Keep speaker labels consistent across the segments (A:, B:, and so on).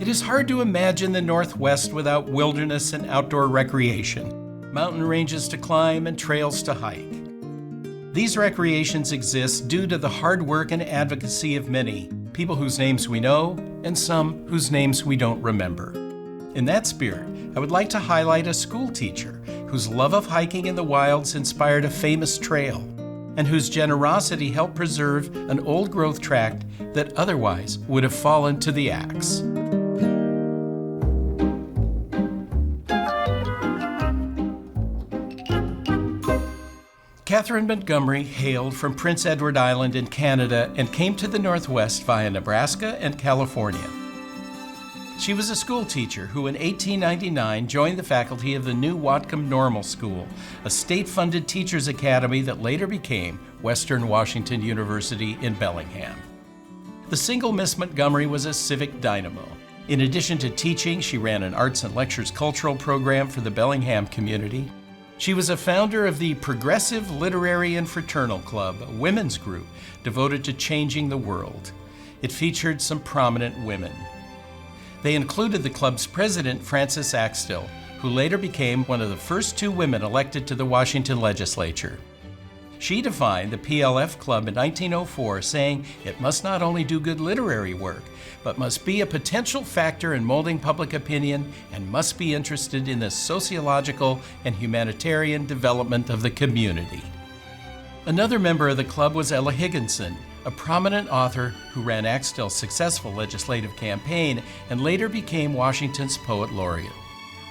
A: It is hard to imagine the Northwest without wilderness and outdoor recreation, mountain ranges to climb and trails to hike. These recreations exist due to the hard work and advocacy of many, people whose names we know and some whose names we don't remember. In that spirit, I would like to highlight a school teacher whose love of hiking in the wilds inspired a famous trail, and whose generosity helped preserve an old-growth tract that otherwise would have fallen to the axe. Catherine Montgomery hailed from Prince Edward Island in Canada and came to the Northwest via Nebraska and California. She was a school teacher who in 1899 joined the faculty of the new Whatcom Normal School, a state-funded teachers academy that later became Western Washington University in Bellingham. The single Miss Montgomery was a civic dynamo. In addition to teaching, she ran an arts and lectures cultural program for the Bellingham community. She was a founder of the Progressive Literary and Fraternal Club, a women's group devoted to changing the world. It featured some prominent women. They included the club's president, Frances Axtell, who later became one of the first two women elected to the Washington legislature. She defined the PLF Club in 1904, saying it must not only do good literary work, but must be a potential factor in molding public opinion and must be interested in the sociological and humanitarian development of the community. Another member of the club was Ella Higginson, a prominent author who ran Axtell's successful legislative campaign and later became Washington's poet laureate.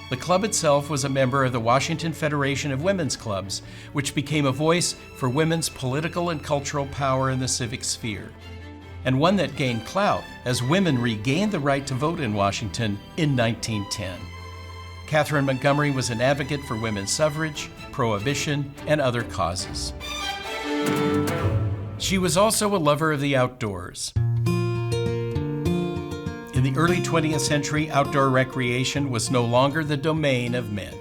A: The club itself was a member of the Washington Federation of Women's Clubs, which became a voice for women's political and cultural power in the civic sphere, and one that gained clout as women regained the right to vote in Washington in 1910. Catherine Montgomery was an advocate for women's suffrage, prohibition, and other causes. She was also a lover of the outdoors. In the early 20th century, outdoor recreation was no longer the domain of men.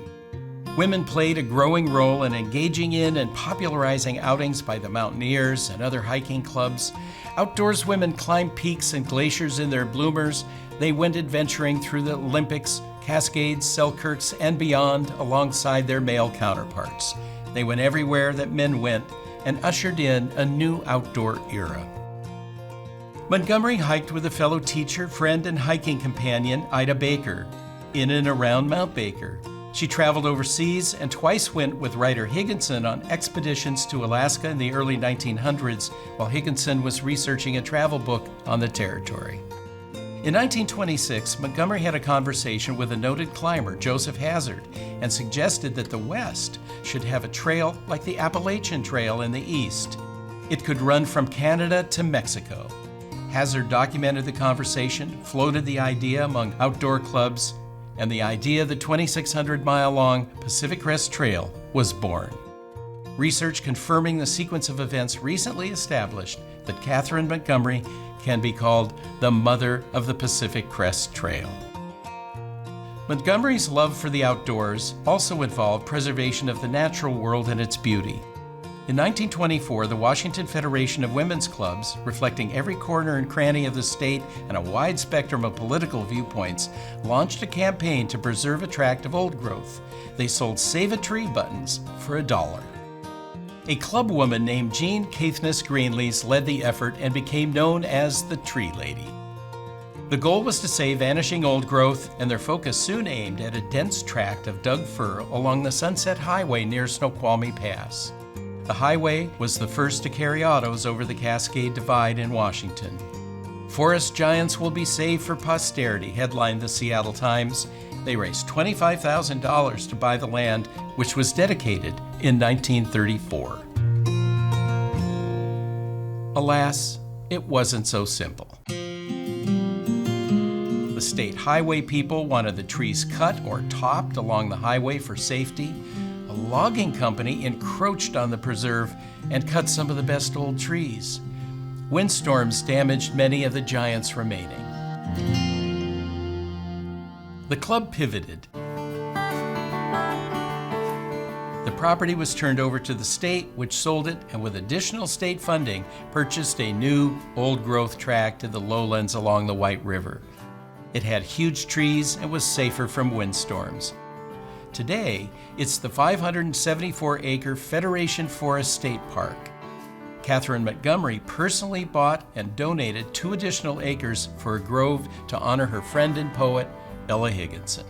A: Women played a growing role in engaging in and popularizing outings by the mountaineers and other hiking clubs. Outdoors women climbed peaks and glaciers in their bloomers. They went adventuring through the Olympics, Cascades, Selkirks, and beyond alongside their male counterparts. They went everywhere that men went and ushered in a new outdoor era. Montgomery hiked with a fellow teacher, friend, and hiking companion, Ida Baker, in and around Mount Baker. She traveled overseas and twice went with writer Higginson on expeditions to Alaska in the early 1900s while Higginson was researching a travel book on the territory. In 1926, Montgomery had a conversation with a noted climber, Joseph Hazard, and suggested that the West should have a trail like the Appalachian Trail in the East. It could run from Canada to Mexico. Hazard documented the conversation, floated the idea among outdoor clubs, and the idea of the 2,600-mile-long Pacific Crest Trail was born. Research confirming the sequence of events recently established that Catherine Montgomery can be called the mother of the Pacific Crest Trail. Montgomery's love for the outdoors also involved preservation of the natural world and its beauty. In 1924, the Washington Federation of Women's Clubs, reflecting every corner and cranny of the state and a wide spectrum of political viewpoints, launched a campaign to preserve a tract of old growth. They sold Save a Tree buttons for $1. A club woman named Jean Caithness Greenlees led the effort and became known as the Tree Lady. The goal was to save vanishing old growth, and their focus soon aimed at a dense tract of dug fir along the Sunset Highway near Snoqualmie Pass. The highway was the first to carry autos over the Cascade Divide in Washington. Forest giants will be saved for posterity, headlined the Seattle Times. They raised $25,000 to buy the land, which was dedicated in 1934. Alas, it wasn't so simple. The state highway people wanted the trees cut or topped along the highway for safety. A logging company encroached on the preserve and cut some of the best old trees. Windstorms damaged many of the giants remaining. The club pivoted. The property was turned over to the state, which sold it, and with additional state funding, purchased a new, old-growth tract in the lowlands along the White River. It had huge trees and was safer from windstorms. Today, it's the 574-acre Federation Forest State Park. Catherine Montgomery personally bought and donated 2 additional acres for a grove to honor her friend and poet, Ella Higginson.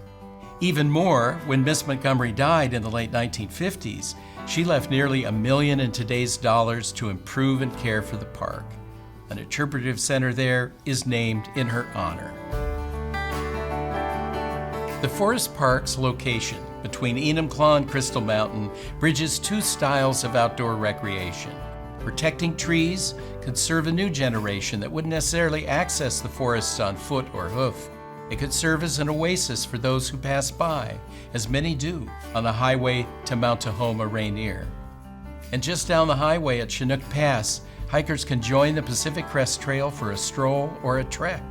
A: Even more, when Miss Montgomery died in the late 1950s, she left nearly $1 million in today's dollars to improve and care for the park. An interpretive center there is named in her honor. The Forest Park's location between Enumclaw and Crystal Mountain bridges 2 styles of outdoor recreation. Protecting trees could serve a new generation that wouldn't necessarily access the forests on foot or hoof. It could serve as an oasis for those who pass by, as many do on the highway to Mount Tahoma Rainier. And just down the highway at Chinook Pass, hikers can join the Pacific Crest Trail for a stroll or a trek.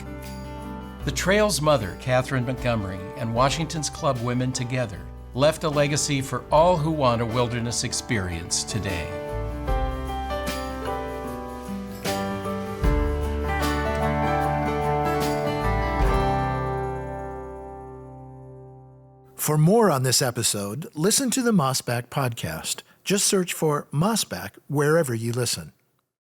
A: The trail's mother, Catherine Montgomery, and Washington's club women together left a legacy for all who want a wilderness experience today.
B: For more on this episode, listen to the Mossback podcast. Just search for Mossback wherever you listen.